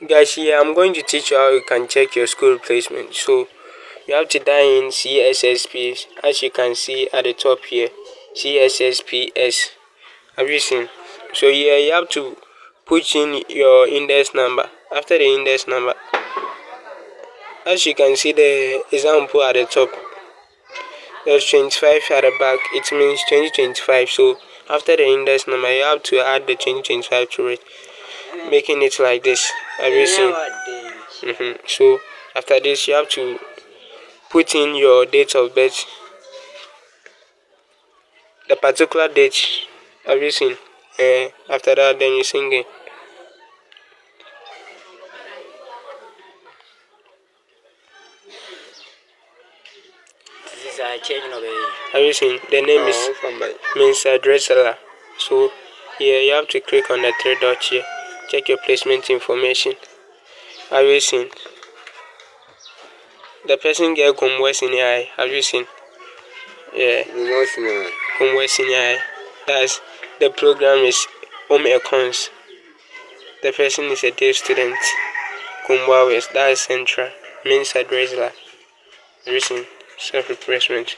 Guys, here I'm going to teach you how you can check your school placement. So you have to dial in CSSP, as you can see at the top here, CSSPS. Have you seen? So here you have to put in your index number. After the index number, as you can see the example at the top, there's 25 at the back. It means 2025. So after the index number, you have to add the 2025 to it, making it like this. Have you seen? So after this, you have to put in your date of birth, the particular date. Have you seen? After that, then you sing it. Have you seen? The name is Mensa Dressler. So here you have to click on the three dots here. Check your placement information. Have you seen? The person get Kumwe Senior High. Have you seen? Yeah. Kumwe Senior High. That's the program is Home Econs. The person is a day student. Kumwa West. That is Central. Mensa Dressler. Have you seen? Self-replacement.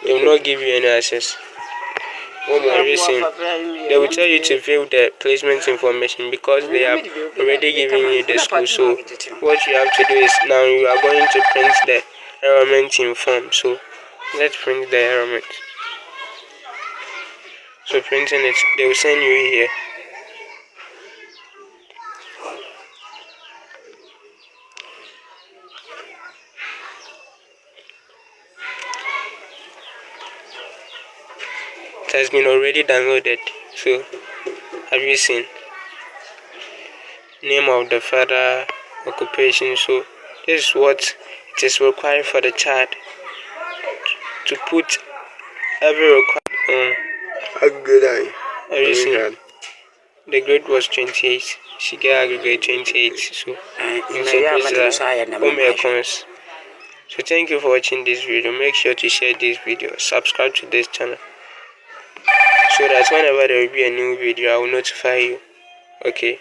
They will not give you any access. Have you seen? They will tell you to fill the placement information because they have already given you the school. So what you have to do is now you are going to print the enrollment in form. So let's print the enrollment. So printing it, they will send you here. It has been already downloaded. So have you seen? Name of the father, occupation. So this is what it is required for the child to put every required. Have you seen? The grade was 28. She got aggregate 28. So so thank you for watching this video. Make sure to share this video. Subscribe to this channel, so that whenever there will be a new video, I will notify you. Okay.